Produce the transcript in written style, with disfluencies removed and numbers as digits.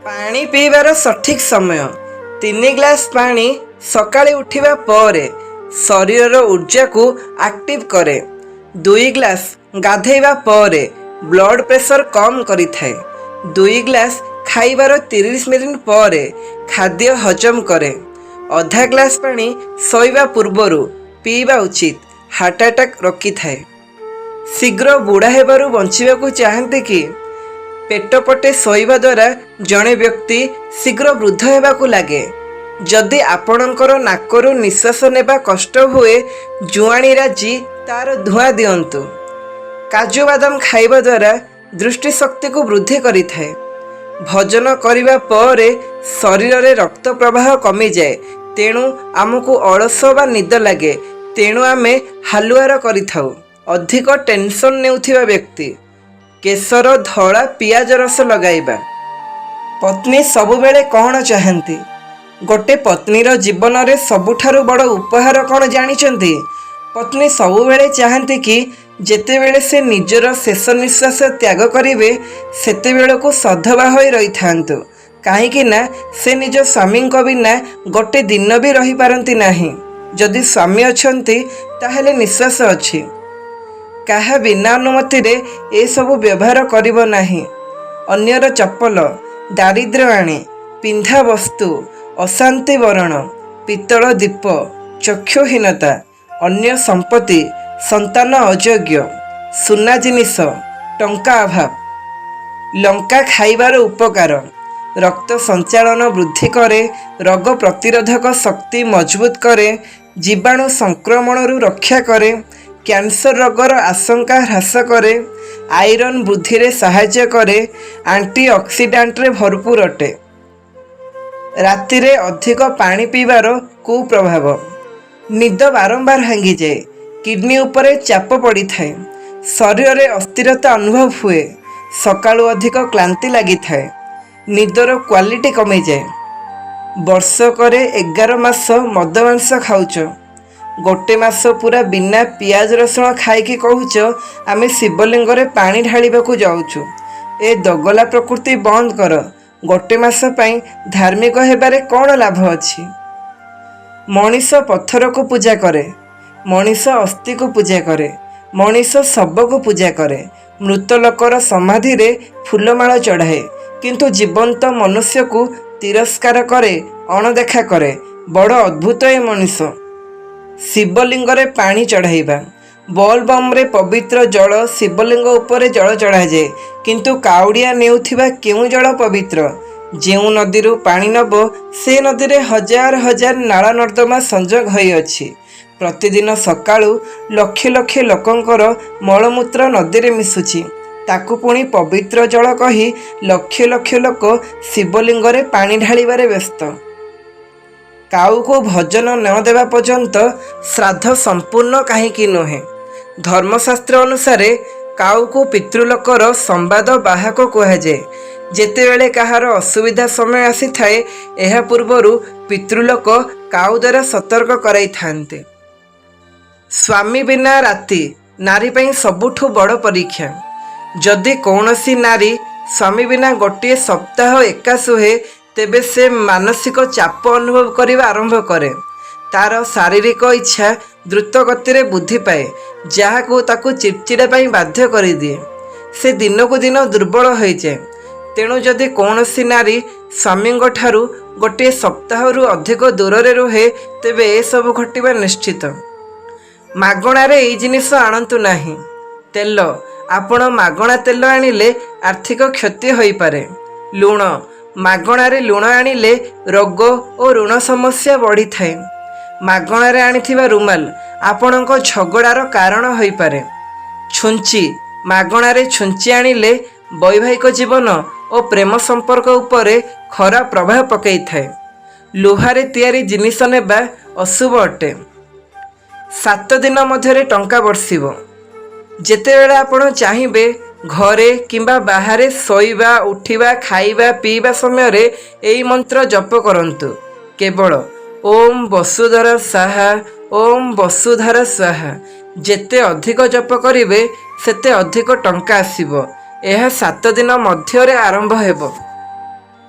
पानी पीबार सठिक समय 3 ग्लास पानी सकाळे उठिबा परे शरीर ऊर्जा को एक्टिव करे। 2 ग्लास गाधेबा परे ब्लड प्रेशर कम करिथाए। 2 ग्लास खाइबार 30 मिनिट परे खाद्य हजम करे। आधा ग्लास पानी सोइबा पूर्वरु पीबा उचित, हार्ट अटैक रोकी थाए। शीघ्र बुढ़ा हेबारु बंचिबाकू चाहते कि पेट पटे सोइबा द्वारा जड़े व्यक्ति शीघ्र वृद्ध हेबाकू लागे। जदि आपणकर नाकरु निश्वास नेबा कष्ट हुए जुआणी राजी तार धुआं दियंतु। काजू बादाम खाइबा द्वारा दृष्टि शक्ति को वृद्धि करिथाए। भोजन करिबा परे शरीर रे रक्त प्रवाह कमी जाए, तेणु आमको अलस बा निद लागे, तेणु आमे हालुआर करिथाउ। अधिक टेंशन नेउथिबा व्यक्ति केसर धड़ा पियाज रस लगाइबा। पत्नी सबुबेले कौन चाहती? गोटे पत्नीर जीवन रे सबुठारु बड़ उपहार कौन जानिचंती? पत्नी सबुबेले चाहती कि जेतेबेले से निजर शेष निश्वास त्याग करिवे सेतेबेलको सधवा होई रही थांतु, काहेकि ना से निज स्वामी को बिना गोटे दिन भी रही पारंती नाही। जदि स्वामी अछंती ताहेले निश्वास अछि। काहा बिना अनुमति रे ए सब व्यवहार करिबो नाही। अन्यर चप्पल, दारिद्र्य आणे, पिंधा वस्तु, अशांति वरण, पितल दीप, चक्षुहीनता, अन्य संपत्ति, संतान अयोग्य, सुना जिनिस, टंका अभाव। लंका खाइबार उपकार रक्त संचालन वृद्धि करे, रोग प्रतिरोधक शक्ति मजबूत करे, जीवाणु संक्रमण रक्षा करे, कैंसर रोगर आशंका ह्रास करे, आयरन वृद्धि रे सहायता करे, एंटीऑक्सीडेंट रे भरपूर अटे। राति रे अधिक पानी पीबार कुप्रभाव, निद बारंबार भांगी जाए, किडनी उपरे चाप पड़ी थाए, शरीर रे अस्थिरता अनुभव हुए, सकाळु अधिक क्लांति लगी थाए, निदर क्वालिटी कमी जाए। वर्षकरे 11 मास मद मांस खाऊच, गोटे मास पूरा बिना पियाज रसुण खाइकी कहूच आमे शिवलिंग रे पानी ढालिबाकू जाऊचु। ए दगला प्रकृति बंद कर। गोटे मास पई धार्मिक हेबारे कौन लाभ अछि? मनीष पत्थर को पूजा करे, मनीष अस्थि को पूजा करे, मनीष शव को पूजा करे, मृत लोकर समाधि रे फूलमाला चढ़ाए, किंतु जीवंत मनुष्य को तिरस्कार करे, अणदेखा करे। बड़ अद्भुत ए मनीष। शिवलिंग रे पानी चढ़ाइबा, बोलबम रे पवित्र जल शिवलिंग उपरे जल चढ़ा जाए, किंतु काउडिया नेउथिबा केउ जल पवित्र? जेउ नदीरू पानी नब से नदी रे हजार हजार नाला नर्दमा संजोग होई अछि। प्रतिदिन सकाळु लक्ष लक्ष लोकंकर मलमूत्र नदी रे मिसुछि, ताकु पुणी पवित्र जल कही लक्ष लक्ष लोक शिवलिंग रे पानी ढालिबारे व्यस्त। काऊ को भोजन न देवा पर्यंत श्राद्ध संपूर्ण कहीं नुहे। धर्मशास्त्र अनुसार काऊ को पितृलोकर संवाद बाहक कहुए। जेतेबेले कहार असुविधा समय आसी थाए, एहा पूर्वरु पितृलोक काऊ द्वारा सतर्क कराई थांते। स्वामी बिना राति नारी पई सबुठु बड़ परीक्षा। जदि कौनसी नारी स्वामी बिना गोटे सप्ताह एका सुहे, तेबे से मानसिक चाप अनुभव करने आरंभ करे। तार शारीरिक इच्छा द्रुत गति वृद्धि पाए, जहाँ ताकू चिड़चिड़ा बाध्य कर दिए। से दिन को दिन दुर्बल हो जाए। तेणु जदि कौनसी नारी स्वामी ठारू गोटे सप्ताह अधिक दूर रे रुहे, तेबे ए सब घटिबा निश्चित। मागणारे एई जिनिस आणंतु नाही। तेल आपण मागणा तेल आनिले आर्थिक क्षति होई पारे। लुण मागणारे लुण आनिले रोग और ऋण समस्या बढ़ी थाए। मागणारे आनिथिबा रुमाल आपणको झगड़ार कारण होई पारे। छुंची मागणारे छुंची आनिले वैवाहिक जीवन और प्रेम संपर्क उपरे खराब प्रभाव पकई थाए। लुहारे तैयारी जिनिस नेबा अशुभ अटे। 7 दिन मध्यरे टंका बर्षिबो। जेतेबेले आपण चाहिबे घरे किंबा बाहरे सोइबा, उठिबा, खाइबा, पीबा समय रे एई मंत्र जप करंतु। केवल ओम वसुधर स्वाहा, ओम वसुधर स्वाहा। जेते अधिक जप करिवे सेते अधिक टंका आसीबो। यह 7 दिन मध्य आरंभ हेबो।